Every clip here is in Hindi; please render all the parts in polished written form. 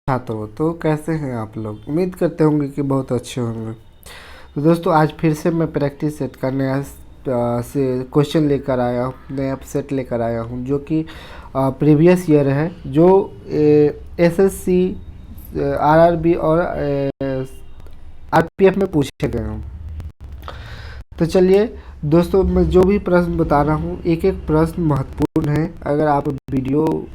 छात्रों, तो कैसे हैं आप लोग। उम्मीद करते होंगे कि बहुत अच्छे होंगे। तो दोस्तों आज फिर से मैं प्रैक्टिस सेट का नया से क्वेश्चन लेकर आया हूँ, नया सेट लेकर आया हूँ जो कि प्रीवियस ईयर है, जो एसएससी, आरआरबी और आरपीएफ में पूछे गए हैं। तो चलिए दोस्तों, मैं जो भी प्रश्न बता रहा हूँ एक एक प्रश्न महत्वपूर्ण है। अगर आप वीडियो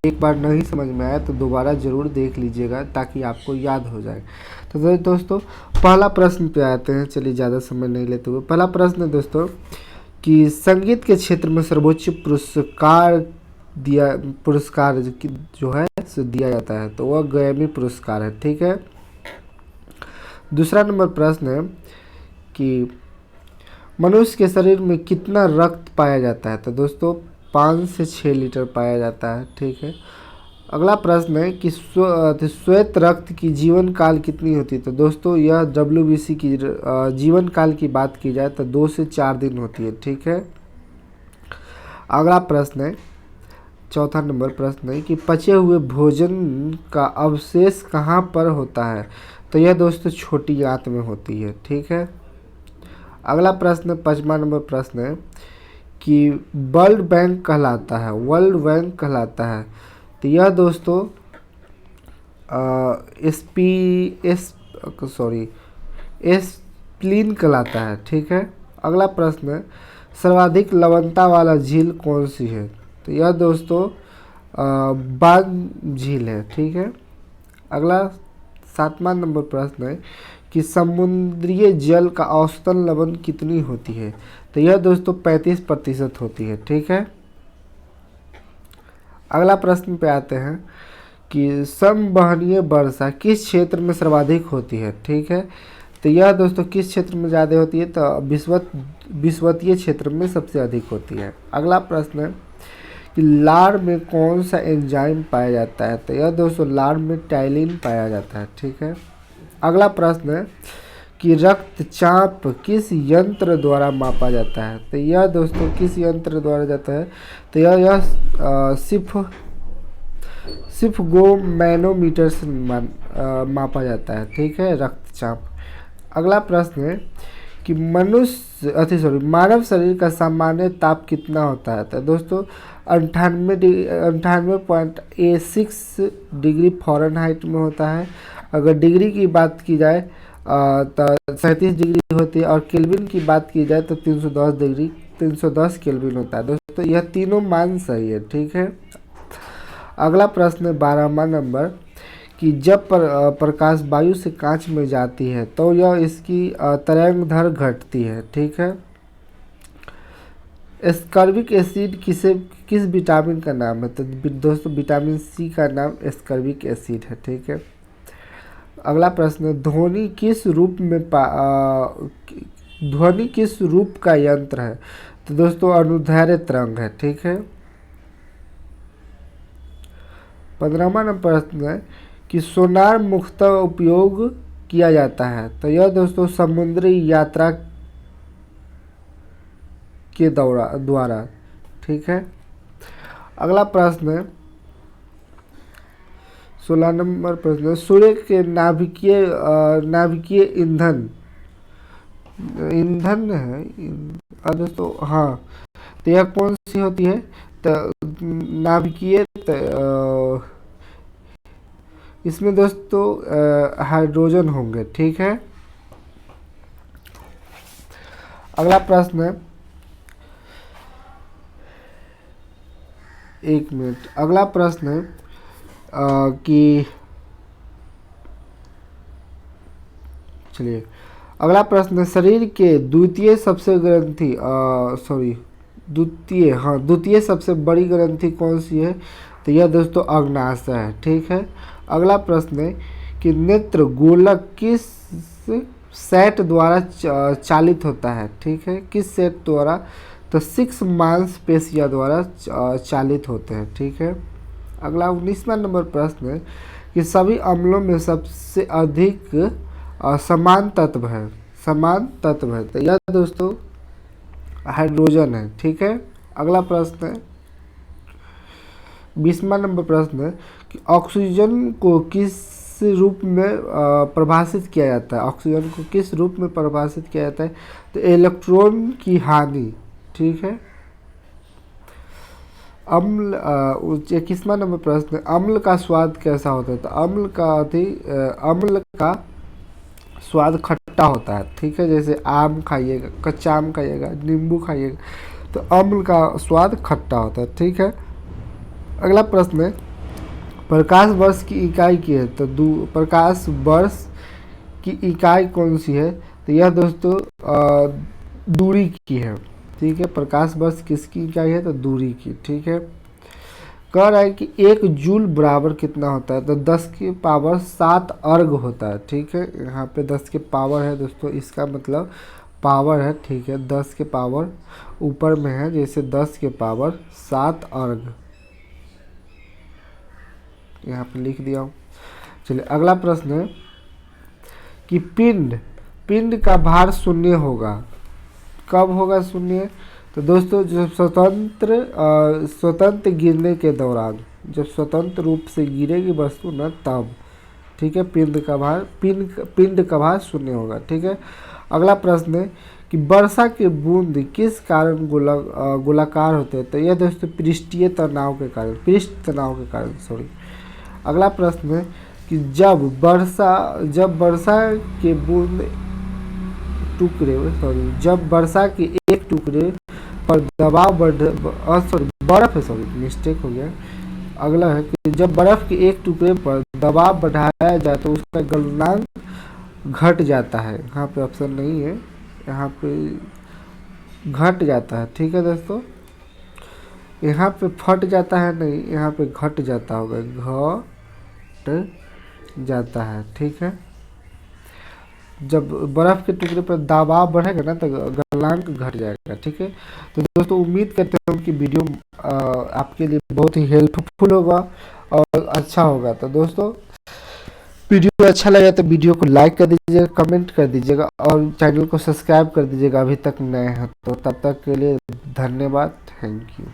एक बार नहीं समझ में आया तो दोबारा ज़रूर देख लीजिएगा ताकि आपको याद हो जाए। तो दोस्तों पहला प्रश्न पे आते हैं। चलिए ज़्यादा समय नहीं लेते हुए पहला प्रश्न है दोस्तों कि संगीत के क्षेत्र में सर्वोच्च पुरस्कार जो है सो दिया जाता है, तो वह ग्रैमी पुरस्कार है। ठीक है। दूसरा नंबर प्रश्न है कि मनुष्य के शरीर में कितना रक्त पाया जाता है, तो दोस्तों 5 से 6 लीटर पाया जाता है। ठीक है। अगला प्रश्न है कि श्वेत रक्त की जीवन काल कितनी होती है, तो दोस्तों यह डब्ल्यूबीसी की जीवन काल की बात की जाए तो 2 से 4 दिन होती है। ठीक है। अगला प्रश्न है, चौथा नंबर प्रश्न है कि पचे हुए भोजन का अवशेष कहाँ पर होता है, तो यह दोस्तों छोटी आंत में होती है। ठीक है। अगला प्रश्न, 5वां नंबर प्रश्न है कि वर्ल्ड बैंक कहलाता है, तो यह दोस्तों एस्प्लीन कहलाता है। ठीक है। अगला प्रश्न है, सर्वाधिक लवणता वाला झील कौन सी है, तो यह दोस्तों बान झील है। ठीक है। अगला 7वां नंबर प्रश्न है कि समुद्रीय जल का औसतन लवण कितनी होती है, तो यह दोस्तों 35% होती है। ठीक है। अगला प्रश्न पे आते हैं कि समवहनीय वर्षा किस क्षेत्र में सर्वाधिक होती है। ठीक है। तो यह दोस्तों किस क्षेत्र में ज़्यादा होती है, तो विषुवतीय क्षेत्र में सबसे अधिक होती है। अगला प्रश्न है कि लार में कौन सा एंजाइम पाया जाता है, तो यह दोस्तों लार में टाइलिन पाया जाता है। ठीक है। अगला प्रश्न है कि रक्तचाप किस यंत्र द्वारा मापा जाता है, तो यह दोस्तों किस यंत्र द्वारा जाता है, तो यह सिर्फ गो मैनोमीटर से मापा जाता है। ठीक है, रक्तचाप। अगला प्रश्न है कि मानव शरीर का सामान्य ताप कितना होता है, तो दोस्तों 98.86 डिग्री फ़ारेनहाइट में होता है। अगर डिग्री की बात की जाए तो 37 डिग्री होती है, और केल्विन की बात की जाए तो 310 केल्विन होता है। दोस्तों यह तीनों मान सही है। ठीक है। अगला प्रश्न है 12वां नंबर कि जब प्रकाश वायु से कांच में जाती है तो यह इसकी तरंगदैर्घ्य घटती है। ठीक है। एस्कॉर्बिक एसिड किस विटामिन का नाम है, तो दोस्तों विटामिन सी का नाम एस्कॉर्बिक एसिड है। ठीक है। अगला प्रश्न है ध्वनि किस रूप का यंत्र है, तो दोस्तों अनुदैर्ध्य तरंग है। ठीक है। 15वां नंबर प्रश्न है कि सोनार मुख्यतः उपयोग किया जाता है, तो यह दोस्तों समुद्री यात्रा के द्वारा। ठीक है। अगला प्रश्न है 16 नंबर प्रश्न है सूर्य के नाभिकीय ईंधन है दोस्तों, हाँ, तो यह कौन सी होती है, तो नाभिकीय इसमें दोस्तों हाइड्रोजन होंगे। ठीक है। अगला प्रश्न है, एक मिनट, अगला प्रश्न है कि चलिए अगला प्रश्न है शरीर के द्वितीय सबसे बड़ी ग्रंथि कौन सी है, तो यह दोस्तों अग्नाशय है। ठीक है। अगला प्रश्न है कि नेत्र गोलक किस सेट द्वारा चालित होता है। ठीक है, किस सेट द्वारा, तो 6 मांसपेशियां द्वारा चालित होते हैं। ठीक है। अगला 19वां नंबर प्रश्न है कि सभी अम्लों में सबसे अधिक समान तत्व है, तो यह दोस्तों हाइड्रोजन है। ठीक है। अगला प्रश्न है 20वां नंबर प्रश्न है कि कि ऑक्सीजन को किस रूप में परिभाषित किया जाता है, ऑक्सीजन को किस रूप में परिभाषित किया जाता है, तो इलेक्ट्रॉन की हानि, ठीक है। अम्ल 21वां नंबर प्रश्न, अम्ल का स्वाद कैसा होता है, तो अम्ल का स्वाद खट्टा होता है, ठीक है। जैसे आम खाइएगा, कच्चा आम खाइएगा, नींबू खाइएगा, तो अम्ल का स्वाद खट्टा होता है, ठीक है। अगला प्रश्न है, प्रकाश वर्ष की इकाई की है, तो प्रकाश वर्ष की इकाई कौन सी है, तो यह दोस्तों दूरी की है, ठीक है। प्रकाश वर्ष किसकी इकाई है, तो दूरी की, ठीक है। कह रहा है कि 1 जूल बराबर कितना होता है, तो 10 की पावर 7 अर्ग होता है, ठीक है। यहाँ पे 10 के पावर है दोस्तों, इसका मतलब पावर है, ठीक है। 10 के पावर ऊपर में है, जैसे 10 के पावर 7 अर्ग, यहाँ पे लिख दिया हूँ। चलिए अगला प्रश्न है कि पिंड का भार शून्य होगा, कब होगा शून्य, तो दोस्तों जब स्वतंत्र गिरने के दौरान, जब स्वतंत्र रूप से गिरेगी वस्तु ना तब, ठीक है। पिंड का भार शून्य होगा, ठीक है। अगला प्रश्न है कि वर्षा के बूंद किस कारण गोलाकार होते हैं, तो यह दोस्तों पृष्ठ तनाव के कारण, सॉरी। अगला प्रश्न है कि जब वर्षा के एक टुकड़े पर दबाव बर्फ है, सॉरी मिस्टेक हो गया। अगला है कि जब बर्फ के एक टुकड़े पर दबाव बढ़ाया जाए तो उसका गलनांक घट जाता है, यहाँ पे ऑप्शन नहीं है, यहाँ पे घट जाता है, ठीक है दोस्तों। यहाँ पे फट जाता है नहीं, यहाँ पे घट जाता होगा, घट जाता है, ठीक है। जब बर्फ के टुकड़े पर दबाव बढ़ेगा ना तो गलनांक घट जाएगा, ठीक है। तो दोस्तों उम्मीद करते हैं कि वीडियो आपके लिए बहुत ही हेल्पफुल होगा और अच्छा होगा। तो दोस्तों वीडियो अच्छा लगा तो वीडियो को लाइक कर दीजिएगा, कमेंट कर दीजिएगा और चैनल को सब्सक्राइब कर दीजिएगा अभी तक नए हैं तो। तब तक के लिए धन्यवाद, थैंक यू।